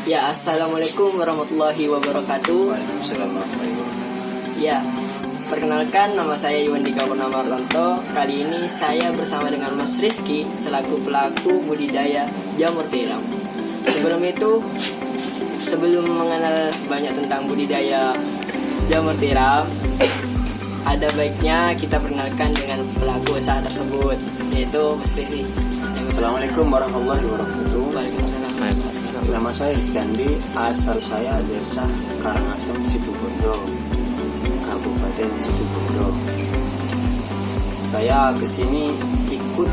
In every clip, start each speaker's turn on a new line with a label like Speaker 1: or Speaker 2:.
Speaker 1: Ya, assalamualaikum warahmatullahi wabarakatuh.
Speaker 2: Waalaikumsalam warahmatullahi wabarakatuh.
Speaker 1: Ya, perkenalkan nama saya Yuwandika Purnama Artanto. Kali ini saya bersama dengan Mas Rizky selaku pelaku budidaya jamur tiram. Sebelum mengenal banyak tentang budidaya jamur tiram, ada baiknya kita perkenalkan dengan pelaku usaha tersebut, yaitu Mas Rizky.
Speaker 2: Assalamualaikum warahmatullahi wabarakatuh.
Speaker 1: Waalaikumsalam.
Speaker 2: Nama saya Iskandi, asal saya desa Karangasem, Situbondo, Kabupaten Situbondo. Saya kesini ikut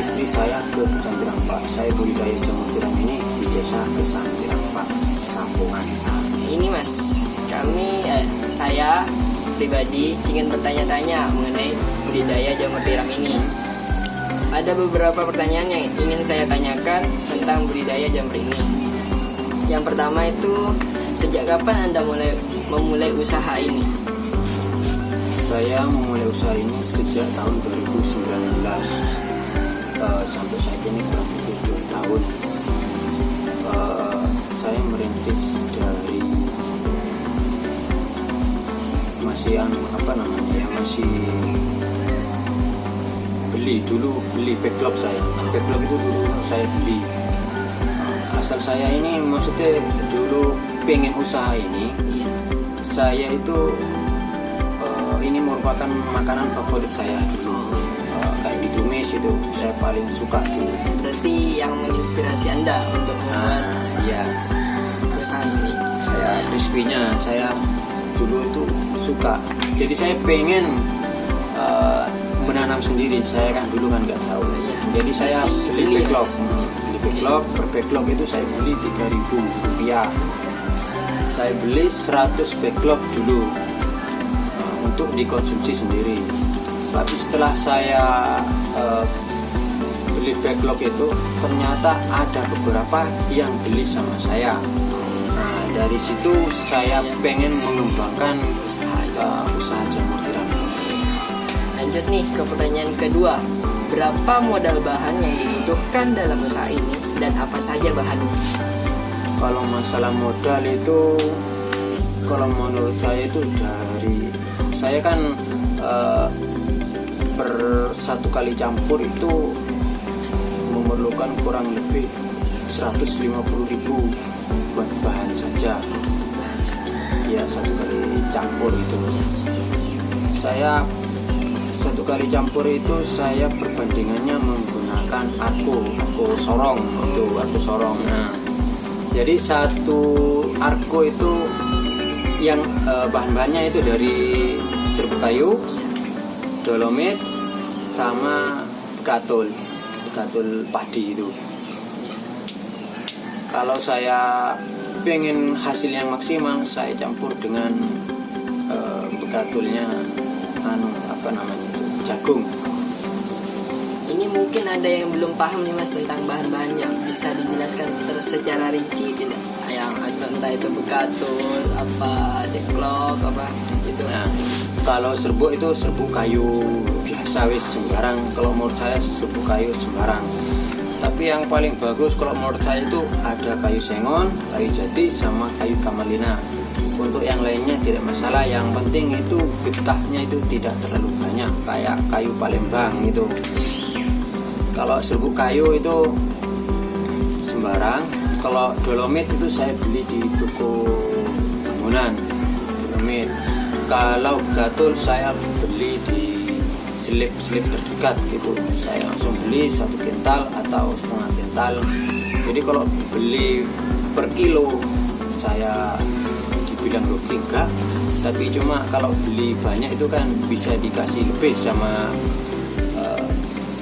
Speaker 2: istri saya ke Kesampirampak. Saya budidaya jamur tiram ini di desa Kesampirampak, Kampungan.
Speaker 1: Ini Mas, saya pribadi ingin bertanya-tanya mengenai budidaya jamur tiram ini. Ada beberapa pertanyaan yang ingin saya tanyakan tentang budidaya jamur ini. Yang pertama itu, sejak kapan Anda memulai usaha ini?
Speaker 2: Saya memulai usaha ini sejak tahun 2019. Sampai saat ini kurang lebih 2 tahun. Saya merintis dari masih beli backlog saya. Backlog itu dulu saya beli. Asal saya ini maksudnya dulu pengen usaha ini. Saya itu ini merupakan makanan favorit saya dulu. Kayak ditumis itu saya paling suka dulu.
Speaker 1: Berarti yang menginspirasi Anda untuk membuat usaha ini.
Speaker 2: Kayak crispy-nya saya dulu itu suka. Jadi saya pengen menanam sendiri. Saya kan dulu kan nggak tahu. Jadi saya beli backlog. Per backlog itu saya beli Rp3.000. Saya beli 100 backlog dulu untuk dikonsumsi sendiri. Tapi setelah saya beli backlog itu, ternyata ada beberapa yang beli sama saya. Nah, dari situ saya pengen mengembangkan usaha jamur tiram.
Speaker 1: Lanjut nih ke pertanyaan kedua. Berapa modal bahan yang dibutuhkan dalam usaha ini dan apa saja bahannya?
Speaker 2: Kalau masalah modal itu, kalau menurut saya itu saya kan per 1 kali campur itu memerlukan kurang lebih 150.000 buat bahan saja. Ya, 1 kali campur itu. Saya 1 kali campur itu saya perbandingannya menggunakan arko sorong itu, arko sorong. Nah, jadi 1 arko itu yang bahan-bahannya itu dari serbuk kayu, dolomit, sama bekatul padi itu. Kalau saya pengen hasil yang maksimal, saya campur dengan bekatulnya jagung.
Speaker 1: Ini mungkin ada yang belum paham nih Mas tentang bahan-bahannya. Bisa dijelaskan secara rinci tidak? Entah itu bekatul, deklok, itu.
Speaker 2: Nah, kalau serbuk itu serbuk kayu biasa wis sembarang. Kalau menurut saya serbuk kayu sembarang. Tapi yang paling bagus kalau menurut saya itu ada kayu sengon, kayu jati, sama kayu kamalina. Untuk yang lainnya tidak masalah. Yang penting itu getahnya itu tidak terlalu banyak, kayak kayu Palembang itu. Kalau serbuk kayu itu sembarang. Kalau dolomit itu saya beli di toko bangunan dolomit. Kalau bekatul saya beli di slip terdekat gitu. Saya langsung beli 1 kintal atau setengah kintal. Jadi kalau beli per kilo saya dibilang rugi enggak. Tapi cuma kalau beli banyak itu kan bisa dikasih lebih sama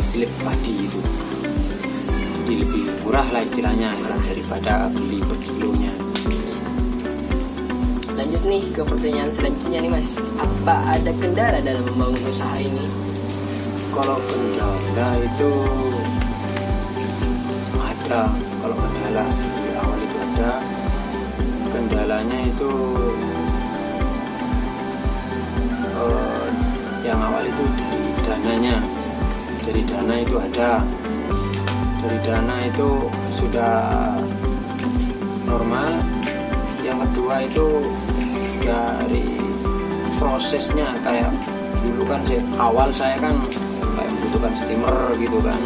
Speaker 2: slip padi itu. Jadi lebih murah lah istilahnya daripada beli per kilonya.
Speaker 1: Lanjut nih ke pertanyaan selanjutnya nih Mas. Apa ada kendala dalam membangun usaha ini?
Speaker 2: Kalau kendala itu ada. Kalau kendala di awal itu ada. Kendalanya itu yang awal itu dari dananya. Dari dana itu ada. Dari dana itu sudah normal. kedua itu dari prosesnya, kayak dulu kan saya kan kayak membutuhkan steamer gitu kan.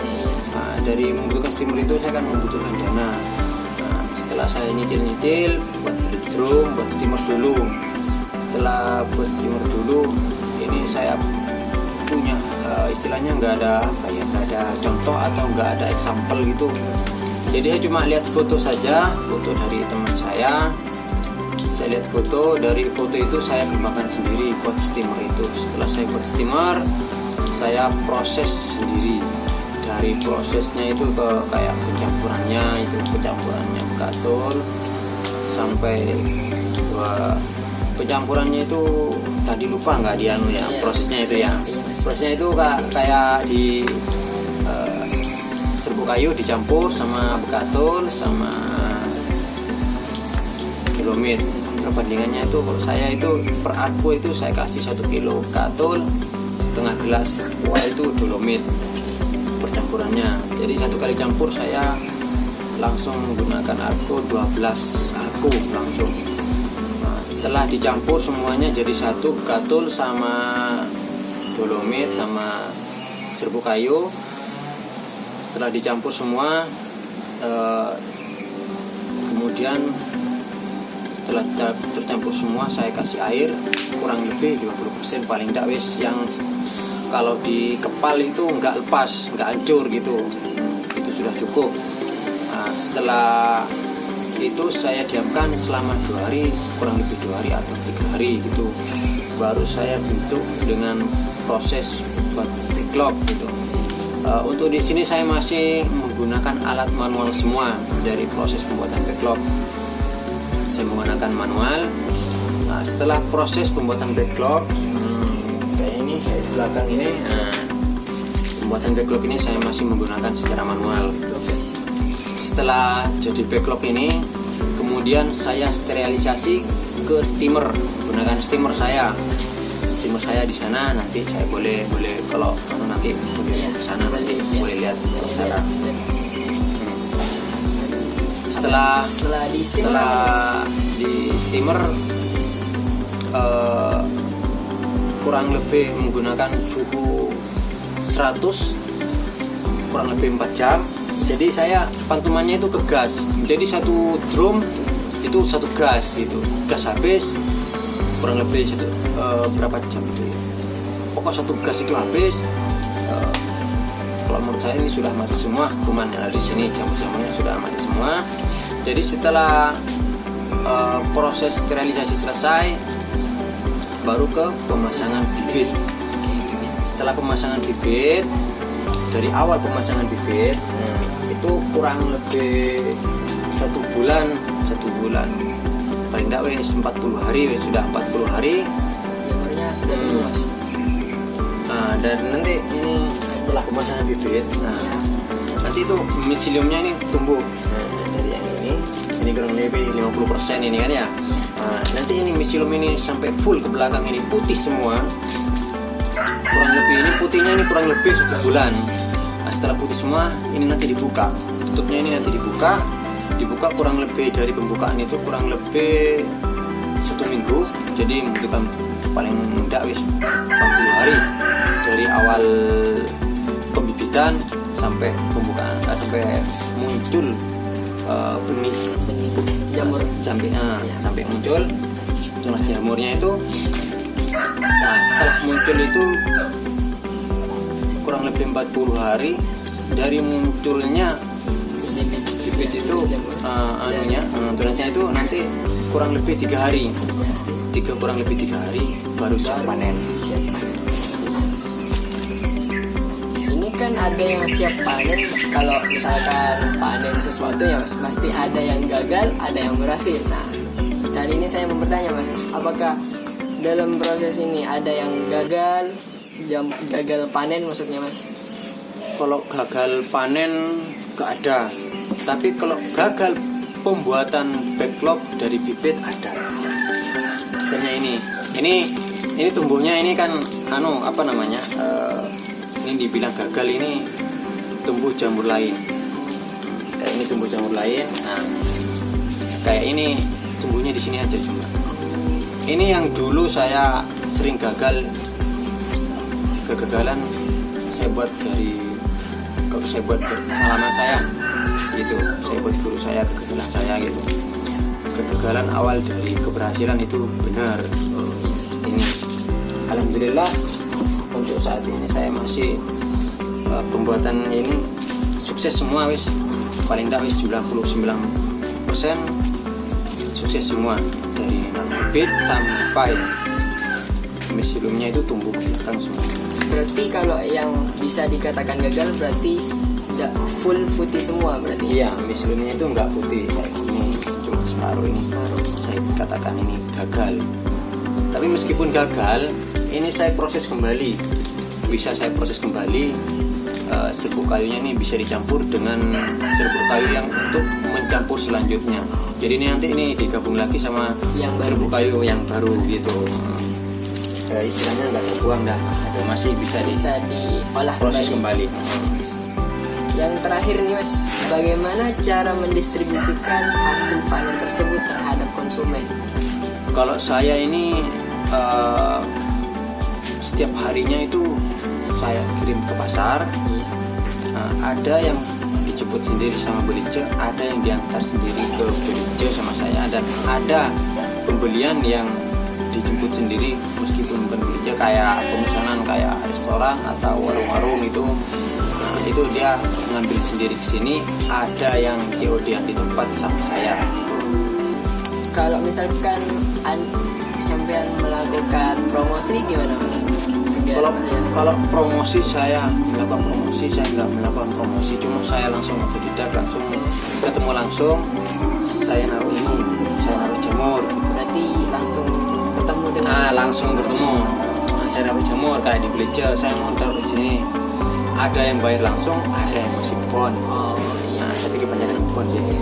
Speaker 2: Nah, dari membutuhkan steamer itu saya kan membutuhkan dana. Nah, setelah saya nyicil buat beli drum, buat steamer dulu. Setelah buat steamer dulu, ini saya punya istilahnya nggak ada contoh atau nggak ada example gitu. Jadi saya cuma lihat foto saja, foto dari teman saya. Saya lihat foto, dari foto itu saya kembangkan sendiri buat steamer itu. Setelah saya buat steamer, saya proses sendiri. Dari prosesnya itu ke kayak pencampurannya bekatul sampai pencampurannya itu tadi lupa nggak ya prosesnya itu ya. Prosesnya itu kayak di serbuk kayu dicampur sama bekatul sama kilomit. Perbandingannya itu kalau saya itu per arco itu saya kasih 1 kilo bekatul, setengah gelas itu dolomit percampurannya. Jadi 1 kali campur saya langsung menggunakan arco 12 arco langsung. Nah, setelah dicampur semuanya jadi satu, bekatul sama dolomit sama serbuk kayu. Setelah dicampur semua, kemudian setelah tercampur semua saya kasih air kurang lebih 20% paling enggak wis, yang kalau di kepal itu enggak lepas, enggak hancur gitu, itu sudah cukup. Nah, setelah itu saya diamkan selama 2 hari, kurang lebih 2 hari atau 3 hari gitu, baru saya bentuk dengan proses buat backlog gitu. Untuk di sini saya masih menggunakan alat manual semua. Dari proses pembuatan backlog saya menggunakan manual. Nah, setelah proses pembuatan backlog kayak ini, kayak di belakang ini, pembuatan backlog ini saya masih menggunakan secara manual. Setelah jadi backlog ini, kemudian saya sterilisasi ke steamer, menggunakan steamer saya di sana. Nanti saya boleh kalau nanti boleh ke sana, nanti boleh lihat ke sana. Setelah di steamer kurang lebih menggunakan suhu 100 kurang lebih 4 jam. Jadi saya pantumannya itu ke gas. Jadi satu drum itu satu gas gitu. Gas habis kurang lebih berapa jam itu ya. Pokok satu gas itu habis. Kalau menurut saya ini sudah mati semua kuman yang ada di sini, jamur-jamurnya sudah mati semua. Jadi setelah proses sterilisasi selesai, baru ke pemasangan bibit. Setelah pemasangan bibit, dari awal pemasangan bibit, itu kurang lebih 1 bulan, paling tidak wes 40 hari, sudah 40 hari
Speaker 1: jamurnya sudah tumbuh mas.
Speaker 2: Dan nanti ini setelah pemasangan bibit, nanti itu miseliumnya ini tumbuh. Dari yang ini kurang lebih 50% ini kan ya. Nanti ini miselium ini sampai full ke belakang ini putih semua. Kurang lebih ini putihnya ini kurang lebih 1 bulan. Nah, setelah putih semua, ini nanti dibuka. Tutupnya ini nanti dibuka kurang lebih dari pembukaan itu kurang lebih 1 minggu. Jadi membutuhkan paling mudah wis 40 hari dari awal pembibitan sampai pembukaan, sampai muncul benih
Speaker 1: Jamur
Speaker 2: sampai muncul tunas jamurnya itu. Nah, setelah muncul itu kurang lebih 40 hari dari munculnya bibit itu, tunasnya itu nanti kurang lebih 3 hari, kurang lebih 3 hari baru siap panen.
Speaker 1: Ini kan ada yang siap panen. Kalau misalkan panen sesuatu ya mas, pasti ada yang gagal, ada yang berhasil. Nah, kali ini saya mau bertanya mas, apakah dalam proses ini ada yang gagal panen maksudnya mas?
Speaker 2: Kalau gagal panen gak ada, tapi kalau gagal pembuatan backlog dari bibit ada. Misalnya ini tumbuhnya ini kan ini dibilang gagal, ini tumbuh jamur lain. Kayak ini tumbuh jamur lain. Nah, kayak ini tumbuhnya di sini aja cuma. Ini yang dulu saya sering gagal, kegagalan saya buat pengalaman saya gitu. Saya buat guru saya, kegagalan saya gitu. Kegagalan awal dari keberhasilan itu benar. Ini alhamdulillah untuk saat ini saya masih pembuatan ini sukses semua wis. Paling tidak wis 99% sukses semua, dari bibit sampai misilumnya itu tumbuh ke belakang semua.
Speaker 1: Berarti kalau yang bisa dikatakan gagal berarti tidak full putih semua berarti.
Speaker 2: Iya, misilumnya itu enggak putih kayak gini, cuma separuh ini. Saya katakan ini gagal. Tapi meskipun gagal, ini saya proses kembali. Bisa saya proses kembali. Serbuk kayunya ini bisa dicampur dengan serbuk kayu yang untuk mencampur selanjutnya. Jadi ini nanti ini digabung lagi sama
Speaker 1: Yang baru.
Speaker 2: serbuk kayu yang baru gitu. Istilahnya nggak terbuang dah, ada masih bisa
Speaker 1: diolah
Speaker 2: proses kembali.
Speaker 1: Yang terakhir nih Mas, bagaimana cara mendistribusikan hasil panen tersebut terhadap konsumen?
Speaker 2: Kalau saya ini setiap harinya itu saya kirim ke pasar. Ada yang dijemput sendiri sama Belija, ada yang diantar sendiri ke Belija sama saya, dan ada pembelian yang dijemput sendiri meskipun bukan Belija, kayak pemesanan kayak restoran atau warung-warung itu. Itu dia ngambil sendiri ke sini, ada yang COD-an di tempat sama saya.
Speaker 1: Kalau misalkan sampean melakukan promosi gimana Mas?
Speaker 2: Kalau promosi saya melakukan promosi, saya nggak melakukan promosi, cuma saya langsung otodidak, langsung ketemu langsung, saya naruh ini, saya naruh jamur.
Speaker 1: Berarti langsung bertemu dengan
Speaker 2: Langsung ketemu. Saya naruh jamur kayak di Belija, saya mau taruh di sini. Ada yang bayar langsung, ada yang masih bon.
Speaker 1: Oh iya.
Speaker 2: Tapi kebanyakan bon jadi.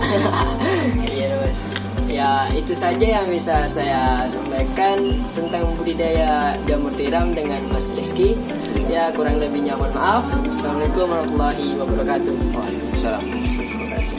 Speaker 1: Iya Mas. Ya itu saja yang bisa saya sampaikan tentang budidaya jamur tiram dengan Mas Rizky. Ya kurang lebihnya mohon maaf. Assalamualaikum warahmatullahi wabarakatuh.
Speaker 2: Waalaikumsalam.